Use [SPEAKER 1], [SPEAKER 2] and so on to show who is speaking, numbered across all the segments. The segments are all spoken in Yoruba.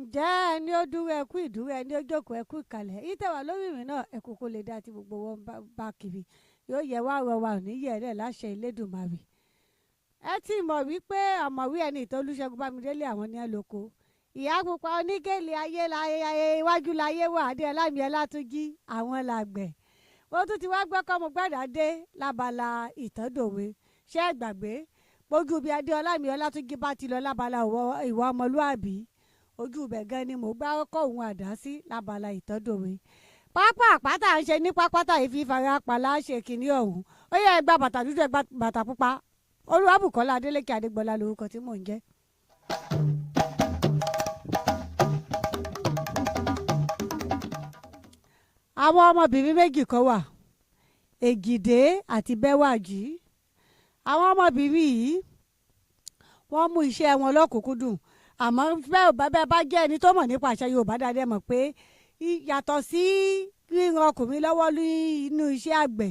[SPEAKER 1] ǹjẹ́ ẹni ó dúró ẹkú ìdúró ẹni ó jókòó ẹkú ìkàlẹ̀ ìtẹ̀wà lórí mi náà ẹkú kó lè dá tí gbogbo wọn bá kiri yóò yẹ wá rọ wa ò ní yẹ ẹ̀ láṣẹ Elédùmarè. ẹ ti mọ̀ wípé ọ̀mọ̀wé ẹni ìtọ́lúṣẹ́gun Bámidélé àwọn ní ẹ lóko ìyá pupa onígèlè ayé iwájú láyé wà á dé Ọlámi Ọlátúnjí àwọn làgbẹ̀. ó tún ti wá gbọ́ kọ́ mo gbàdá dé lábala ìtàndòwe ṣé ẹ gbàgbé gbójú bí adé Ọlámi Ọlátúnjí bá ti lọ lábala ìwà ọmọlúàbí ojú ibẹ̀ gan ni mò ń gbá kọ́ òun àdá sí lábala ìtàndòwe. pápá àpáta ń ṣe ní pápátá ìfifara pàlà ṣe kìíní ọ̀hún ó yẹ ẹ gba bàtà dúdú ẹ gba bàtà pupa Olúwabùkọ́lá Adélékè Adégbọlá lórúkọ tí mò ń jẹ́. àwọn ọmọbìnrin méjì kan wà Ègìdé àti Bẹ́wàjí. àwọn ọmọbìnrin yìí wọ́n mú iṣẹ́ wọn lọ́kùnkúndùn àmọ́ bẹ́ẹ̀ bá jẹ́ ẹni tó mọ̀ nípa àṣà Yorùbá dáadáa mọ̀ pé yàtọ̀ sí ríran ọkùnrin lọ́wọ́ nínú iṣẹ́ àgbẹ̀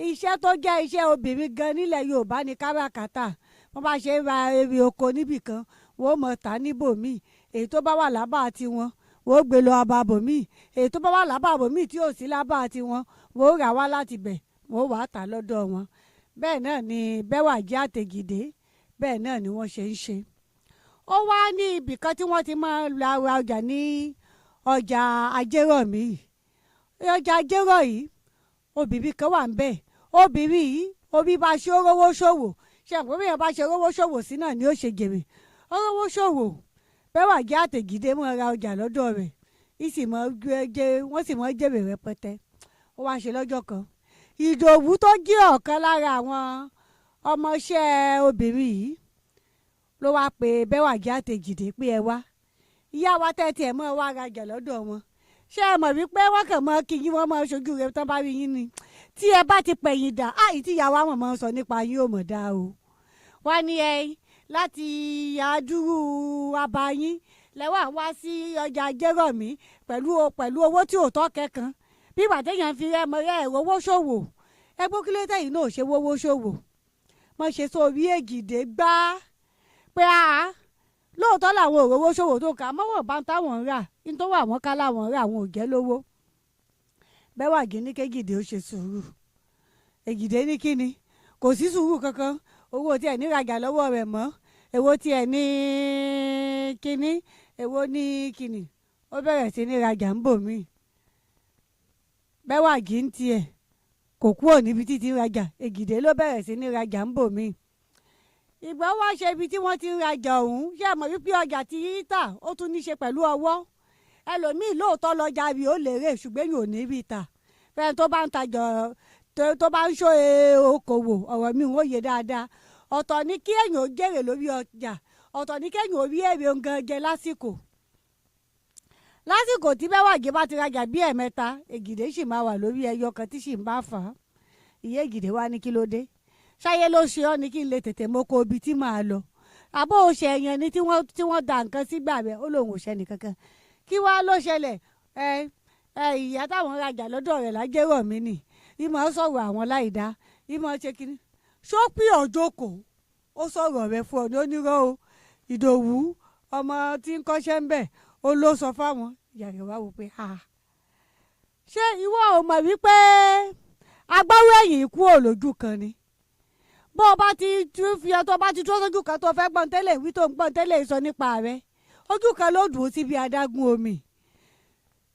[SPEAKER 1] iṣẹ́ tó jẹ́ iṣẹ́ obìnrin gan nílẹ̀ Yorùbá ní káràkátà wọ́n bá ṣe ń ra èrè oko níbìkan wọ́n mọ̀ ta níbòmíì èyí tó bá wà lábà tiwọn wọ́n gbé lọ ọba bòmíì èyí tó bá wà lábà bòmíì tí ò sí lábà tiwọn wọ́n rà wá láti bẹ̀ wọ́n wàá tà lọ́dọ̀ wọn. bẹ́ẹ̀ náà ni Bẹ́wàjí àtẹ̀gìdé bẹ́ẹ̀ náà ni wọ́n ṣe ń ṣe. ó wá ní ibìkan tí wọ́n ti máa ń ra ọjà ní ọjà Ajérọ̀mí ọjà Ajérọ̀ yìí obìnrin kan wà ń bẹ̀ obìnrin yìí obí bá ṣe rówó ṣòwò ṣe àpò bí èèyàn bá ṣe rówó ṣòwò sí náà ni ó ṣe jèrè rówó ṣòwò Bẹ́wàjí àtẹ̀gìdé mọ́ ra ọjà lọ́dọ̀ rẹ̀ wọ́n sì mọ́ jèrè rẹpẹtẹ. ó wá ṣe lọ́jọ́ kan Ìdòwú tó jẹ́ ọ̀kan lára àwọn ọmọọṣẹ́ obìnrin yìí ló wá pe Bẹ́wàjí àtẹ̀gìdé pé ẹ wá ìyá wa tẹ́tí ẹ̀ mọ́ wá rajà lọ́dọ̀ wọn ṣé ẹ mọ̀ wípé wọ́n kàn mọ́ kí yín wọ́n mọ́ ṣojú rẹ̀ tán bá rí yín ni tí ẹ bá ti pẹ̀yìn dà áì tí ìyá wa mọ̀ sọ nípa yín ò mọ̀ dá o. wọ́n ní láti àdúrú abayín lẹ́wọ̀n wá sí ọjà Ajérọ̀mí pẹ̀lú owó tí ò tọ́ kẹ́kan bí ìgbà téèyàn fi rẹ́ owó ṣòwò ẹgbẹ́ kílé tẹ̀yìn náà ṣe wówó ṣòwò mọ̀ ṣe sórí Ègìdé gbá pé lóòótọ́ làwọn òróró ṣòwò tó kà mọ́wọ́n bá ń táwọn ń rà ní tó wà wọ́n ká láwọn ń rà àwọn ò jẹ́ lówó. Bẹ́wàjí ní k'Ègìdé ó ṣe sùúrù Ègìdé ní kíni kò sí sùúrù kankan owó tí ẹ̀ ní rajà lọ́wọ́ rẹ̀ mọ́ èwo tí ẹ̀ ní kíní èwo ní kíní ó bẹ̀rẹ̀ sí ní rajà ń bò mí. Bẹ́wàjí ń tiẹ̀ kò kúrò níbi títí rajà Ègìdé ló bẹ̀rẹ̀ sí ní rajà ń bò mí. ìgbà wá ṣe ibi tí wọ́n ti ń rajà ọ̀hún ṣé ẹ mọ̀ wípé ọjà ti rí tà ó tún ní ṣe pẹ̀lú ọwọ́ ẹlòmíì lóòótọ́ lọ́jà rí ó lérè ṣùgbọ́n yóò ní rí tà fẹ́ẹ́ tó bá ń tajà tó bá ń ṣó okòwò ọ̀rọ̀ mi ò yé dáadáa ọ̀tọ̀ ni kí èèyàn ó jèrè lórí ọjà ọ̀tọ̀ ni kí èèyàn ó rí èrè ogan jẹ lásìkò tí Bẹ́wàjí bá ti rajà bí ẹ̀mẹ́ta Ègìdé sì máa wà lórí ẹyọ kan tí sì ń bá fà á ìyá Ègìdé wá ní kí ló dé ṣáyé ló ṣe ọ́ ni kí n lè tètè mọ́kọ ibi tí màá lọ àbó òṣè ẹ̀yàn ni tí wọ́n da nǹkan sígbà rẹ̀ ó lóun òṣè nìkankan kí wá ló ṣẹlẹ̀ ìyá táwọn rajà lọ́dọ̀ rẹ̀ l'Ajérọ̀mí ni ìmọ̀ sọ̀rọ̀ àwọn láìdá ìmọ̀ ṣe kínní ṣọ́pì ọ̀jọ́kọ̀ ó sọ̀rọ̀ rẹ̀ fún ọ ní onírọ́ o Ìdòwú ọmọ tí ń kọ́ṣẹ́ ń bẹ̀ ó ló sọ fáwọn ìyàrá wa wò pé ṣé ìwọ ò mọ̀ wípé agbáwo ẹ̀yìn ikú ò lójú kan ni bó o bá ti fi ọtọ bá ti dúró sójú kan tó fẹ́ gbọ́n tẹ́lẹ̀ wí tó ń gbọ́n tẹ́lẹ̀ sọ nípa rẹ̀ ojú kan ló dùn síbi adágún omi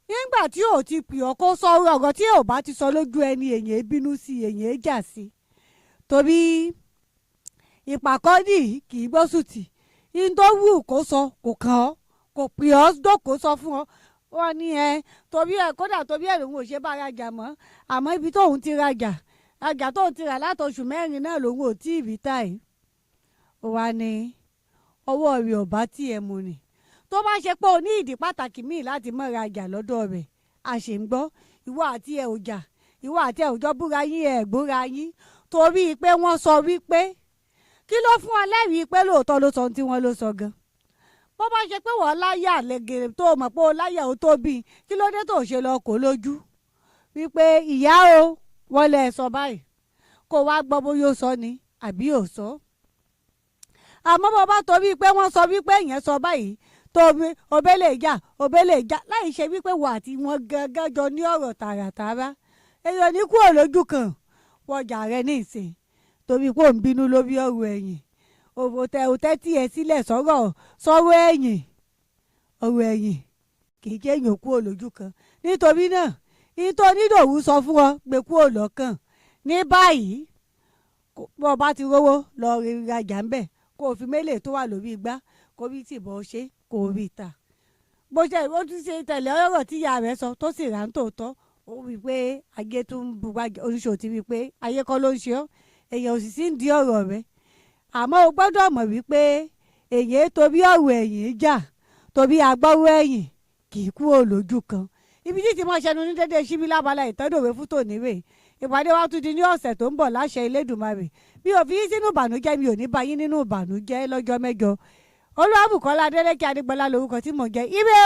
[SPEAKER 1] nígbà tí ò ti pè ọ́ kó sọ ọ̀rọ̀ tí ò bá ti sọ lójú ẹni èyàn bínú sí èyàn jà sí torí ìpàkọ́dì kì í gbósùtì yín tó wù kó sọ kò kàn ọ́ kò pè ọ́ dókòó sọ fún ọ wọ́n ní torí kódà torí lòun ò ṣe bá rajà mọ́ àmọ́ ibi tóun ti rajà tó ti rà látọ̀ṣù mẹ́rin náà lòun ò tí ì rí táyì ó wá ní ọwọ́ rẹ̀ ò bá tiẹ̀ mu ni tó bá ṣe pé o ní ìdí pàtàkì míì láti mọ̀ rajà lọ́dọ̀ rẹ̀ àṣèǹgbọ́ ìwọ àti ẹ̀ ò jà ìwọ àti ẹ̀ ò jọ búra yín ẹ̀ gbóra yín torí pé wọ́n sọ wípé kí ló fún ọ lẹ́rìí pé lóòótọ́ ló sọ ohun tí wọ́n ló sọ gan bó bá ṣe pé wọ́n láyà lẹ́gẹ̀rẹ̀ tó mọ̀ pé o láyà ó tóbi kí ló dé tó ṣe lọ kó lójú wípé ìyá o wọ́n lẹ̀ sọ báyìí kó wá gbọ́ bóyá ó sọ ni àbí ò sọ àmọ́ bó bá torí pé wọ́n sọ wípé ìyẹn sọ báyìí tóbi òbélé ìjà láì ṣe wípé wà àti wọn gángan jọ ní ọ̀rọ̀ tààràtààrà èèyàn ní kúrò lójú kan wọjà rẹ ní ìsìn torí pé òun bínú lórí ọ̀rọ̀ ẹ̀yìn òtẹ́ tí ẹ sílẹ̀ sọ̀rọ̀ ẹ̀yìn ọ̀rọ̀ ẹ̀yìn kì í kéèyàn kúrò lójú kan nítorí náà ìtò onídòwú sọ fún ọ gbé kúrò lọ́kàn ní báyìí bó o bá ti rówó lọ rajà ń bẹ̀ kó o fi mélèé tó wà lórí igbá kó bí tìbọ̀ ṣe kó o rí ta bó ṣe ó tún ṣe tẹ̀lé ọ̀rọ̀ tí ìyá rẹ̀ sọ tó sì rà ń tòótọ́ ó wí pé ayé tó ń bu oníṣòwò ti wí pé ayé kọ́ ló ń ṣe ọ́ èèyàn ò sì sí ń di ọ̀rọ̀ rẹ̀ àmọ́ o gbọ́dọ̀ mọ̀ wípé èyí torí ọ̀rọ̀ ẹ̀yìn jà torí agbọ́rọ̀ ẹ̀yìn kì í kúrò lójú kan ibi tí mo ṣẹnu ní dédé síbí lábala ìtọ́dọ̀wé fún tòní rè ìpàdé wa tún di ní ọ̀sẹ̀ tó ń bọ̀ láṣẹ Elédùmarè bí ò fi yín sínú ìbànújẹ́ mi ò ní bá yín nínú ìbànújẹ́ lọ́jọ́ mẹ́jọ Olúwabùkọ́lá Adélékè Adégbọlá lórúkọ tí mò ń jẹ́ ire.